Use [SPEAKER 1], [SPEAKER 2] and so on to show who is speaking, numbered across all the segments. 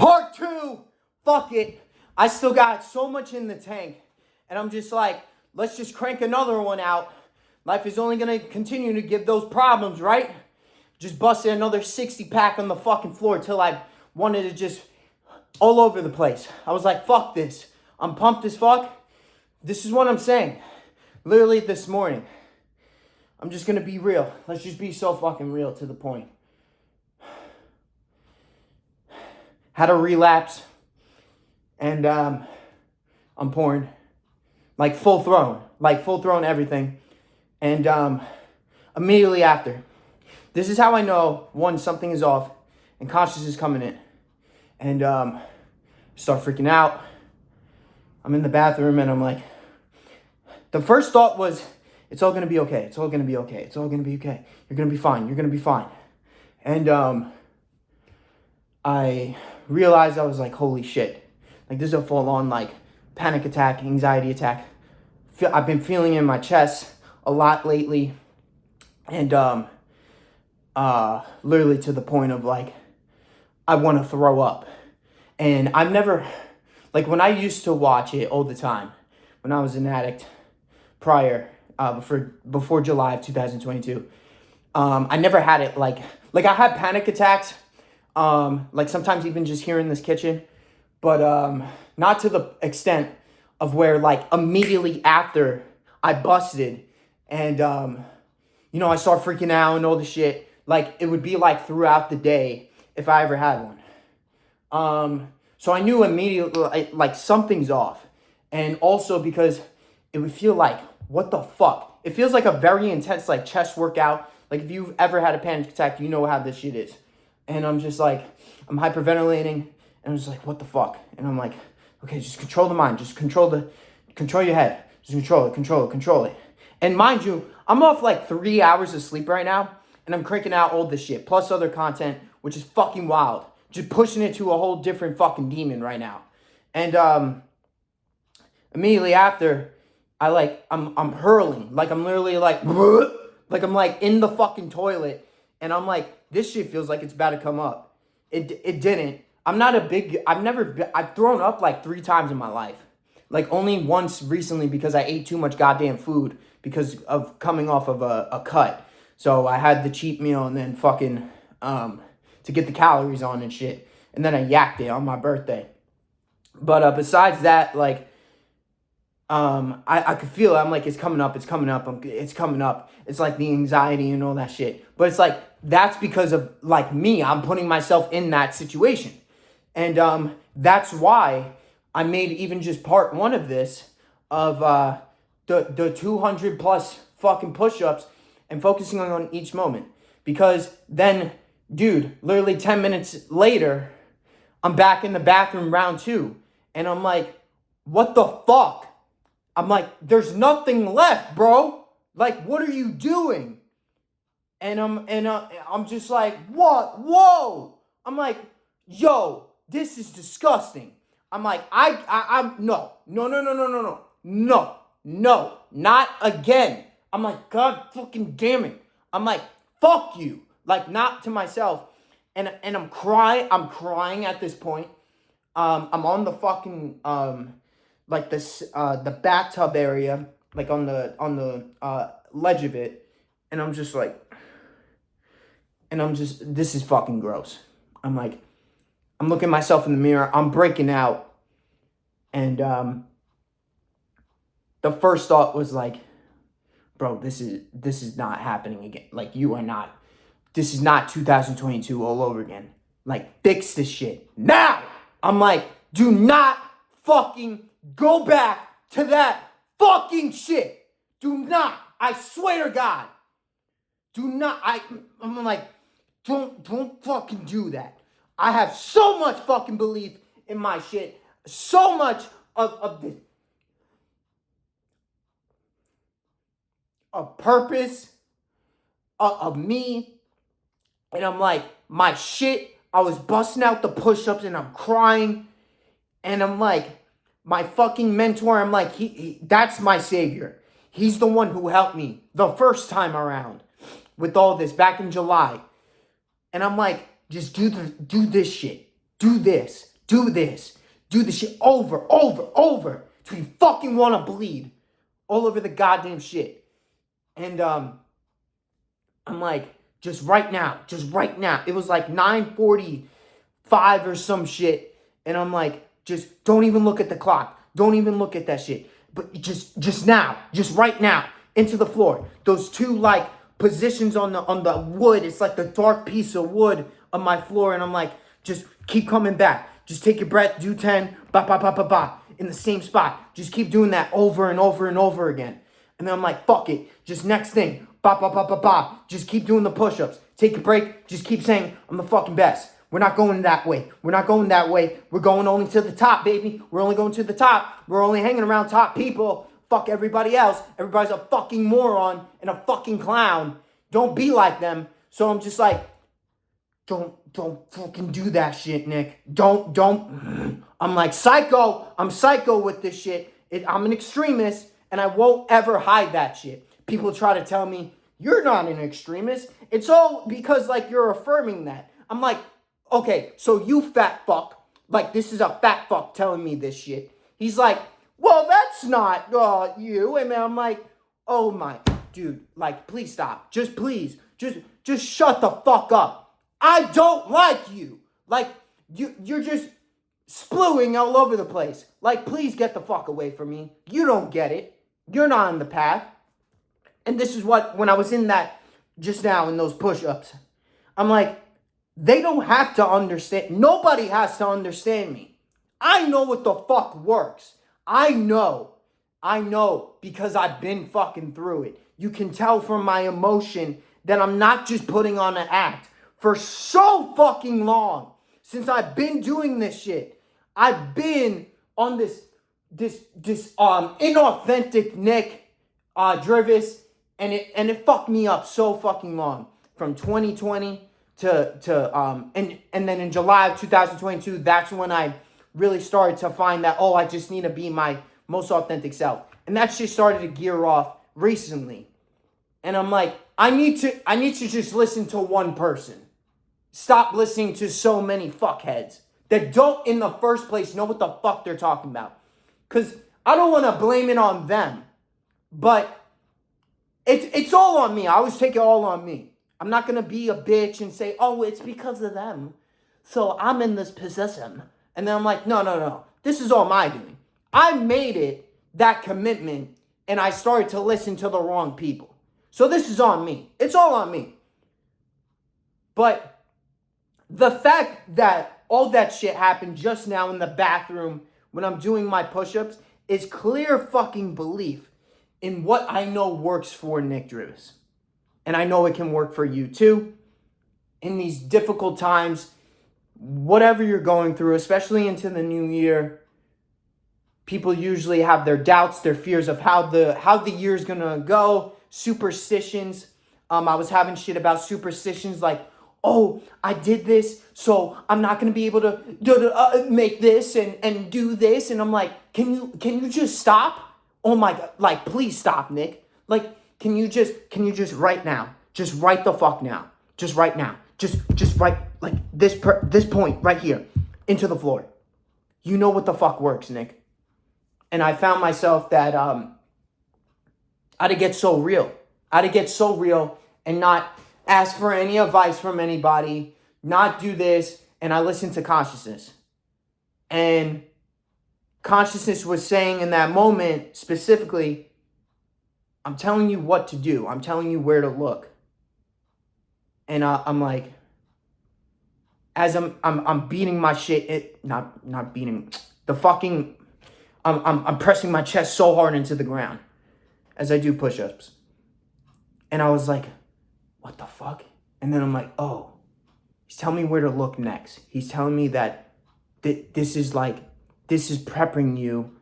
[SPEAKER 1] Part 2. Fuck it. I still got so much in the tank. And I'm just like, let's just crank another one out. Life is only going to continue to give those problems, right? Just busted another 60 pack on the fucking floor till I wanted to just all over the place. I was like, fuck this. I'm pumped as fuck. This is what I'm saying. Literally this morning. I'm just going to be real. Let's just be so fucking real to the point. Had a relapse. And I'm pouring. Like full thrown everything. And immediately after. This is how I know, one, something is off. And consciousness is coming in. And start freaking out. I'm in the bathroom and I'm like, the first thought was, it's all going to be okay. It's all going to be okay. It's all going to be okay. You're going to be fine. You're going to be fine. And I realized, I was like, holy shit. Like, this is a full-on, like, panic attack, anxiety attack. I've been feeling it in my chest a lot lately. And literally to the point of, like, I want to throw up. And I've never, like, when I used to watch it all the time, when I was an addict prior, before July of 2022, I never had it, like I had panic attacks, like sometimes even just here in this kitchen, but not to the extent of where, like, immediately after I busted and, I start freaking out and all the shit. Like, it would be, like, throughout the day if I ever had one. So I knew immediately, like, something's off. And also because it would feel like, what the fuck? It feels like a very intense, like, chest workout. Like, if you've ever had a panic attack, you know how this shit is. And I'm just like, I'm hyperventilating. And I'm just like, what the fuck? And I'm like, okay, just control the mind. Just control your head. Just control it. And mind you, I'm off like 3 hours of sleep right now. And I'm cranking out all this shit, plus other content, which is fucking wild. Just pushing it to a whole different fucking demon right now. And immediately after, I'm hurling. Like, I'm literally like, like I'm like in the fucking toilet. And I'm like, this shit feels like it's about to come up. It didn't. I've thrown up like 3 times in my life. Like, only once recently because I ate too much goddamn food because of coming off of a cut. So I had the cheat meal and then fucking, to get the calories on and shit. And then I yacked it on my birthday. But besides that, like, I could feel it. I'm like, it's coming up. It's coming up. It's like the anxiety and all that shit. But it's like, that's because of, like, me. I'm putting myself in that situation. And that's why I made even just part 1 of this, of the 200 plus fucking push-ups and focusing on each moment. Because then, dude, literally 10 minutes later, I'm back in the bathroom round 2. And I'm like, what the fuck? I'm like, there's nothing left, bro. Like, what are you doing? And I'm just like, what? Whoa. I'm like, yo, this is disgusting. I'm like, I'm no, not again. I'm like, God fucking damn it. I'm like, fuck you. Like, not to myself. And I'm crying at this point. I'm on the fucking, like this, the bathtub area, like on the ledge of it. And I'm just like, this is fucking gross. I'm like, I'm looking at myself in the mirror. I'm breaking out. And the first thought was like, bro, this is not happening again. Like, this is not 2022 all over again. Like, fix this shit now. I'm like, do not fucking go back to that fucking shit. Do not. I swear to God. Do not. I'm like, don't fucking do that. I have so much fucking belief in my shit. So much of this. A purpose of me. And I'm like, my shit. I was busting out the push-ups and I'm crying. And I'm like, my fucking mentor, I'm like, he that's my savior. He's the one who helped me the first time around with all this back in July. And I'm like, just do this shit. Do this. do this. Do this shit over till you fucking want to bleed all over the goddamn shit. And I'm like, just right now. It was like 9:45 or some shit. And I'm like, just don't even look at the clock. Don't even look at that shit. But just now, just right now, into the floor. Those two like positions on the wood. It's like the dark piece of wood on my floor. And I'm like, just keep coming back. Just take your breath, do 10, ba ba ba ba ba, in the same spot. Just keep doing that over and over and over again. And then I'm like, fuck it. Just next thing, ba ba ba ba ba. Just keep doing the push-ups. Take a break. Just keep saying, I'm the fucking best. We're not going that way. We're going only to the top, baby. We're only going to the top. We're only hanging around top people. Fuck everybody else. Everybody's a fucking moron and a fucking clown. Don't be like them. So I'm just like, don't fucking do that shit, Nick. Don't. I'm like psycho. I'm psycho with this shit. I'm an extremist, and I won't ever hide that shit. People try to tell me, you're not an extremist. It's all because, like, you're affirming that. I'm like, okay, so you fat fuck. Like, this is a fat fuck telling me this shit. He's like, well, that's not you. And then I'm like, oh my, dude, like, please stop. Just please. Just shut the fuck up. I don't like you. Like, you're just splewing all over the place. Like, please get the fuck away from me. You don't get it. You're not on the path. And this is what, when I was in that, just now in those push-ups, I'm like, they don't have to understand. Nobody has to understand me. I know what the fuck works. I know because I've been fucking through it. You can tell from my emotion that I'm not just putting on an act. For so fucking long, since I've been doing this shit, I've been on this inauthentic Nick Drivas, and it fucked me up so fucking long. From 2020 and then in July of 2022, that's when I really started to find that, I just need to be my most authentic self. And that shit started to gear off recently. And I'm like, I need to just listen to one person. Stop listening to so many fuckheads that don't in the first place know what the fuck they're talking about. Because I don't want to blame it on them. But it's all on me. I always take it all on me. I'm not going to be a bitch and say, it's because of them. So I'm in this position. And then I'm like, no. This is all my doing. I made it that commitment and I started to listen to the wrong people. So this is on me. It's all on me. But the fact that all that shit happened just now in the bathroom when I'm doing my push-ups is clear fucking belief in what I know works for Nick Drivas. And I know it can work for you too. In these difficult times, whatever you're going through, especially into the new year, people usually have their doubts, their fears of how the year's gonna go, superstitions. I was having shit about superstitions like, I did this, so I'm not going to be able to make this and do this. And I'm like, can you just stop? Oh my God, like, please stop, Nick. Like, can you just right now, just right the fuck now, just right now, just right, like this point right here into the floor. You know what the fuck works, Nick. And I found myself that, I had to get so real. And not ask for any advice from anybody, not do this, and I listened to consciousness. And consciousness was saying in that moment, specifically, I'm telling you what to do. I'm telling you where to look. And I'm like, as I'm beating my shit, not beating, the fucking, I'm pressing my chest so hard into the ground as I do push-ups. And I was like, what the fuck? And then I'm like, he's telling me where to look next. He's telling me that this is prepping you.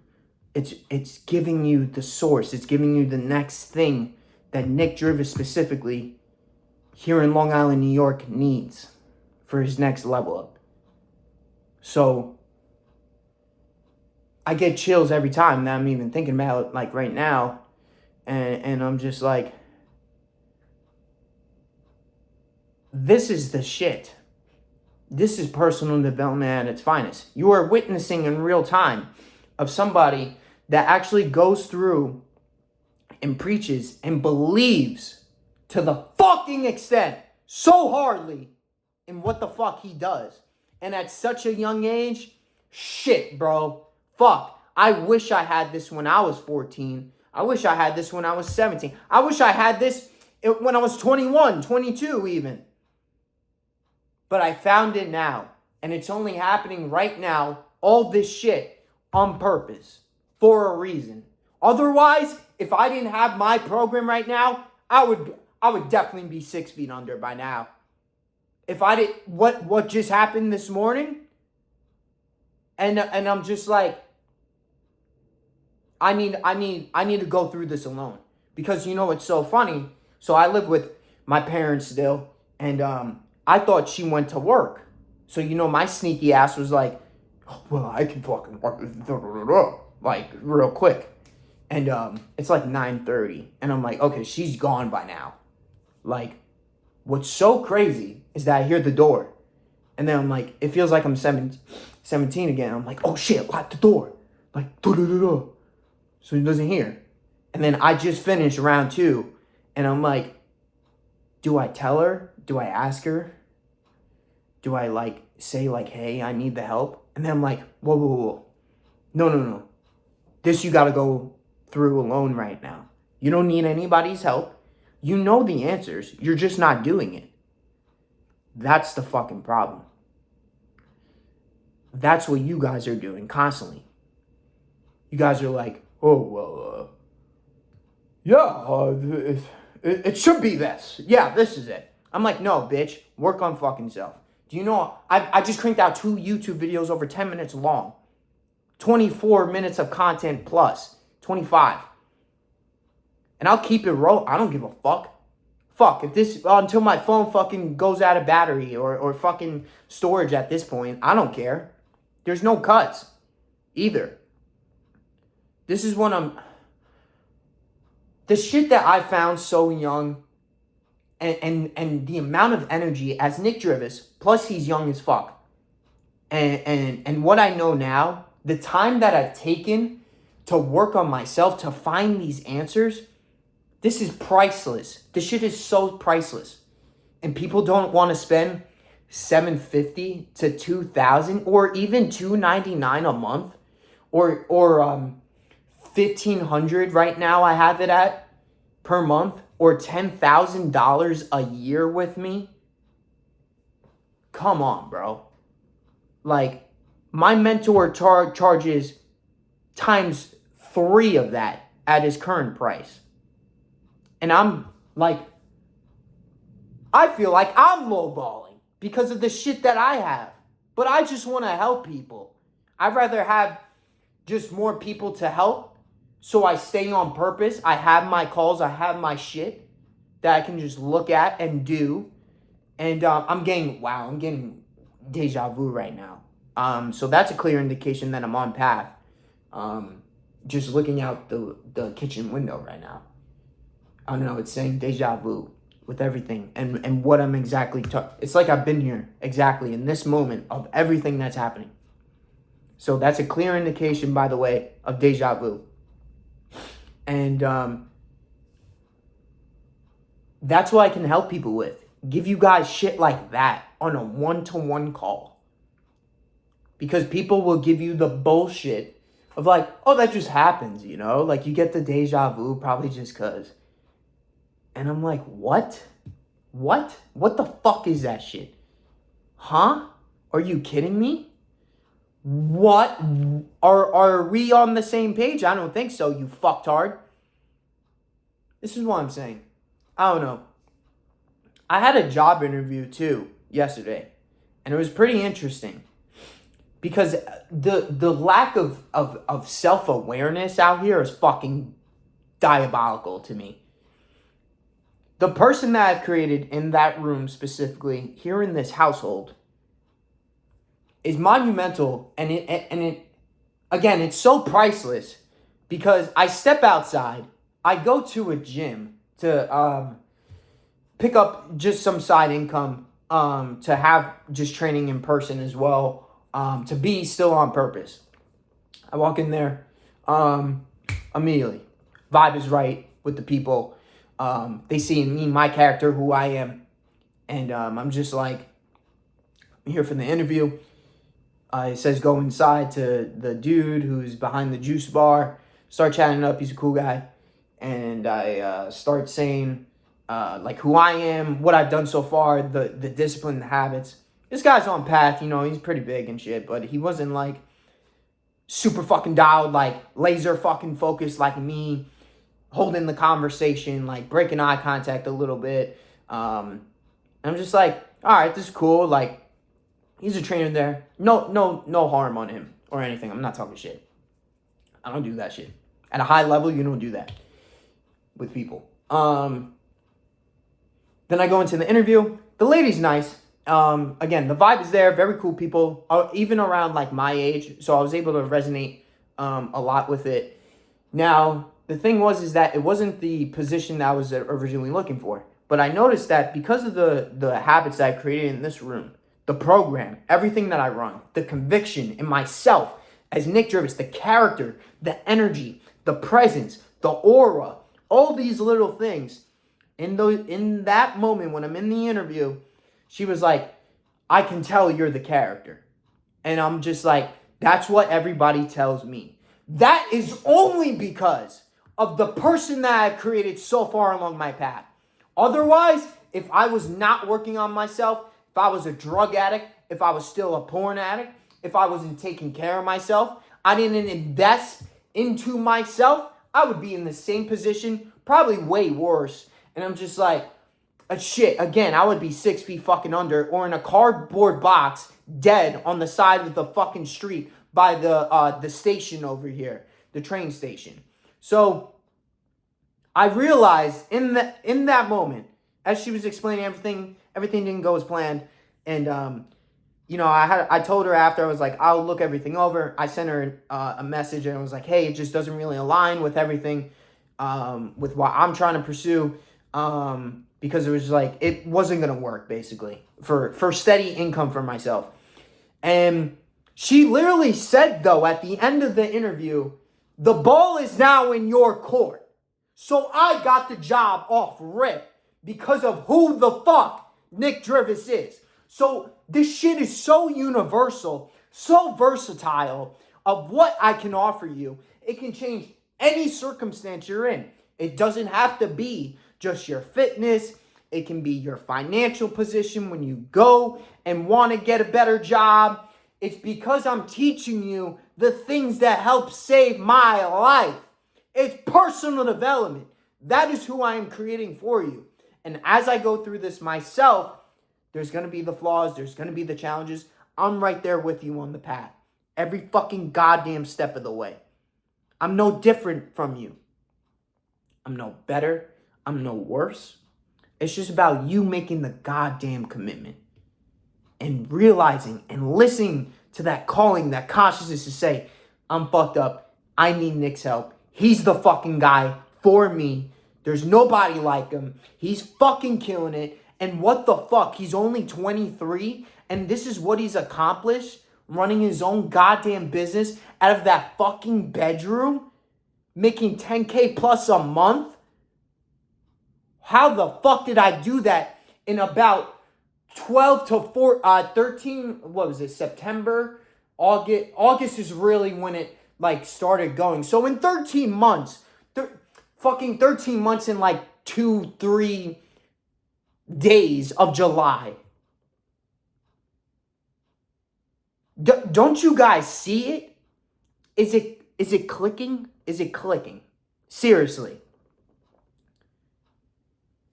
[SPEAKER 1] It's giving you the source. It's giving you the next thing that Nick Drivas specifically here in Long Island, New York needs for his next level up. So I get chills every time that I'm even thinking about it, like right now. And I'm just like, this is the shit. This is personal development at its finest. You are witnessing in real time of somebody that actually goes through and preaches and believes to the fucking extent so hardly in what the fuck he does. And at such a young age, shit, bro. Fuck. I wish I had this when I was 14. I wish I had this when I was 17. I wish I had this when I was 21, 22 even. But I found it now. And it's only happening right now. All this shit on purpose. For a reason. Otherwise, if I didn't have my program right now, I would definitely be 6 feet under by now. If I did what just happened this morning, and I'm just like, I need to go through this alone. Because you know it's so funny. So I live with my parents still, and I thought she went to work. So you know my sneaky ass was like, oh, well, I can fucking work like real quick. And it's like 9:30, and I'm like, okay, she's gone by now. Like, what's so crazy is that I hear the door, and then I'm like, it feels like I'm 17 again. I'm like, oh shit, lock the door, like, so he doesn't hear. And then I just finished round 2, and I'm like, do I tell her? Do I ask her? Do I like say like, hey, I need the help? And then I'm like, whoa. No. This you gotta go through alone right now. You don't need anybody's help. You know the answers. You're just not doing it. That's the fucking problem. That's what you guys are doing constantly. You guys are like, oh, well, it should be this. Yeah, this is it. I'm like, no, bitch. Work on fucking self. Do you know, I just cranked out 2 YouTube videos over 10 minutes long. 24 minutes of content plus. 25. And I'll keep it roll. I don't give a fuck. Fuck, if this, until my phone fucking goes out of battery or fucking storage at this point, I don't care. There's no cuts either. This is when the shit that I found so young and the amount of energy as Nick Drivas, plus he's young as fuck. And what I know now, the time that I've taken to work on myself, to find these answers, this is priceless. This shit is so priceless. And people don't want to spend $750 to $2,000 or even $299 a month or $1,500 right now I have it at per month, or $10,000 a year with me. Come on, bro. Like, my mentor charges times 3 of that at his current price. And I'm like, I feel like I'm lowballing because of the shit that I have. But I just want to help people. I'd rather have just more people to help, so I stay on purpose. I have my calls. I have my shit that I can just look at and do. And I'm getting deja vu right now. So that's a clear indication that I'm on path. Just looking out the kitchen window right now. I don't know, it's saying deja vu with everything. And what I'm exactly it's like I've been here exactly in this moment of everything that's happening. So that's a clear indication, by the way, of deja vu. And that's what I can help people with. Give you guys shit like that on a one-to-one call. Because people will give you the bullshit of like, oh, that just happens, you know? Like, you get the deja vu probably just because. And I'm like, what? What? What the fuck is that shit? Huh? Are you kidding me? What? Are we on the same page? I don't think so, you fucktard. This is what I'm saying. I don't know. I had a job interview too yesterday. And it was pretty interesting. Because the lack of self-awareness out here is fucking diabolical to me. The person that I've created in that room specifically, here in this household, is monumental. And it again, it's so priceless because I step outside. I go to a gym to pick up just some side income to have just training in person as well, to be still on purpose. I walk in there, immediately. Vibe is right with the people. They see in me my character, who I am. And I'm just like, I'm here for the interview. It says go inside to the dude who's behind the juice bar. Start chatting up. He's a cool guy. And I start saying like who I am, what I've done so far, the discipline, the habits. This guy's on path, he's pretty big and shit, but he wasn't like super fucking dialed, like laser fucking focused like me, holding the conversation, like breaking eye contact a little bit. I'm just like, all right, this is cool. Like, he's a trainer there. No harm on him or anything. I'm not talking shit. I don't do that shit. At a high level, you don't do that with people. Then I go into the interview. The lady's nice. Again, the vibe is there. Very cool people, even around like my age. So I was able to resonate a lot with it. Now, the thing is that it wasn't the position that I was originally looking for. But I noticed that because of the habits that I created in this room, the program, everything that I run, the conviction in myself as Nick Drivas, the character, the energy, the presence, the aura, all these little things. In that moment when I'm in the interview, she was like, I can tell you're the character. And I'm just like, that's what everybody tells me. That is only because of the person that I've created so far along my path. Otherwise, if I was not working on myself, if I was a drug addict, if I was still a porn addict, if I wasn't taking care of myself, I didn't invest into myself, I would be in the same position, probably way worse. And I'm just like, shit, again, I would be 6 feet fucking under or in a cardboard box, dead on the side of the fucking street by the station over here, the train station. So I realized in that moment, as she was explaining everything didn't go as planned. And, I told her after, I was like, I'll look everything over. I sent her a message and I was like, hey, it just doesn't really align with everything, with what I'm trying to pursue. Because it was like, it wasn't going to work basically for steady income for myself. And she literally said though, at the end of the interview, the ball is now in your court. So I got the job off rip because of who the fuck Nick Drivas is. So this shit is so universal, so versatile of what I can offer you. It can change any circumstance you're in. It doesn't have to be just your fitness. It can be your financial position when you go and want to get a better job. It's because I'm teaching you the things that help save my life. It's personal development. That is who I am creating for you. And as I go through this myself, there's going to be the flaws. There's going to be the challenges. I'm right there with you on the path. Every fucking goddamn step of the way. I'm no different from you. I'm no better. I'm no worse. It's just about you making the goddamn commitment and realizing and listening to that calling, that consciousness to say, I'm fucked up. I need Nick's help. He's the fucking guy for me. There's nobody like him. He's fucking killing it. And what the fuck? He's only 23. And this is what he's accomplished. Running his own goddamn business out of that fucking bedroom. Making 10K plus a month. How the fuck did I do that in about 12 to 13, what was it, September? August is really when it like started going. So in 13 months, fucking 13 months in like 2-3 days of July. Don't you guys see it? Is it clicking? Is it clicking? Seriously.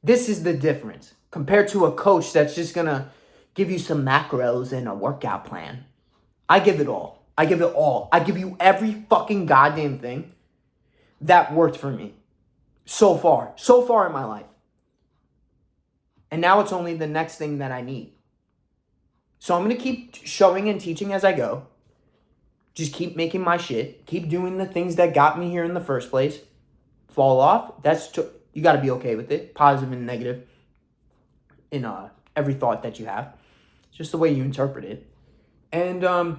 [SPEAKER 1] This is the difference compared to a coach that's just going to give you some macros and a workout plan. I give it all. I give it all. I give you every fucking goddamn thing that worked for me so far in my life. And now it's only the next thing that I need. So I'm going to keep showing and teaching as I go. Just keep making my shit. Keep doing the things that got me here in the first place. Fall off. You got to be okay with it. Positive and negative in every thought that you have. just the way you interpret it. And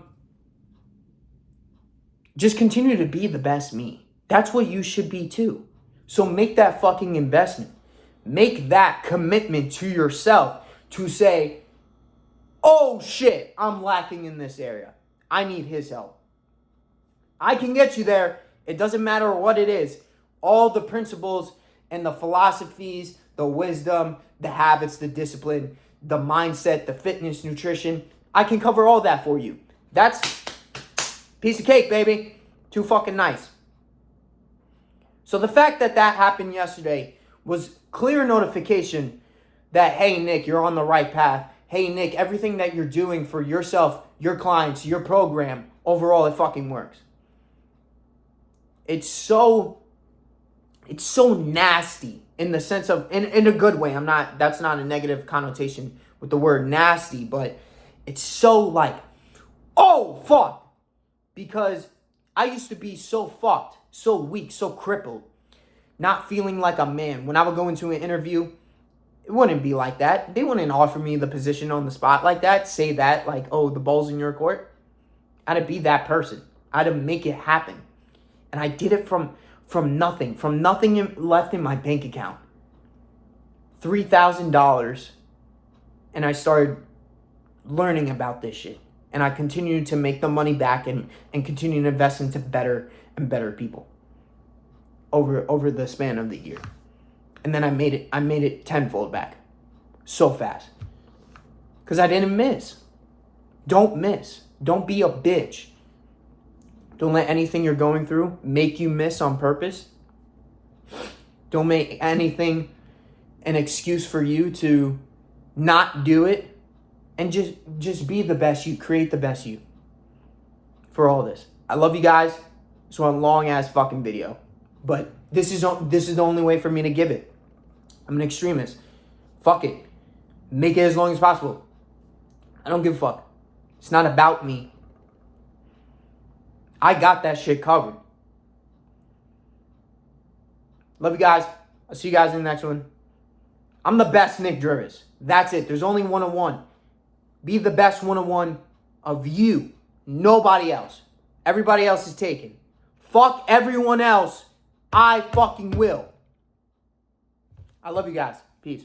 [SPEAKER 1] just continue to be the best me. That's what you should be too. So make that fucking investment. Make that commitment to yourself to say, oh shit, I'm lacking in this area. I need his help. I can get you there. It doesn't matter what it is. All the principles and the philosophies, the wisdom, the habits, the discipline, the mindset, the fitness, nutrition, I can cover all that for you. That's piece of cake, baby. Too fucking nice. So the fact that that happened yesterday was clear notification that, hey, Nick, you're on the right path. Hey, Nick, everything that you're doing for yourself, your clients, your program, overall, it fucking works. It's so nasty in the sense of, in a good way. That's not a negative connotation with the word nasty, but it's so like, oh, fuck. Because I used to be so fucked, so weak, so crippled, not feeling like a man. When I would go into an interview, it wouldn't be like that. They wouldn't offer me the position on the spot like that, say that, like, oh, the ball's in your court. I had to be that person. I had to make it happen. And I did it from nothing left in my bank account. $3,000. And I started learning about this shit. And I continued to make the money back and continue to invest into better and better people over the span of the year. And then I made it tenfold back. So fast. Because I didn't miss. Don't miss. Don't be a bitch. Don't let anything you're going through make you miss on purpose. Don't make anything an excuse for you to not do it. And just be the best you. Create the best you. For all this. I love you guys. This was a long-ass fucking video. But this is the only way for me to give it. I'm an extremist. Fuck it. Make it as long as possible. I don't give a fuck. It's not about me. I got that shit covered. Love you guys. I'll see you guys in the next one. I'm the best Nick Drivas. That's it. There's only one-on-one. Be the best one-on-one of you. Nobody else. Everybody else is taken. Fuck everyone else. I fucking will. I love you guys. Peace.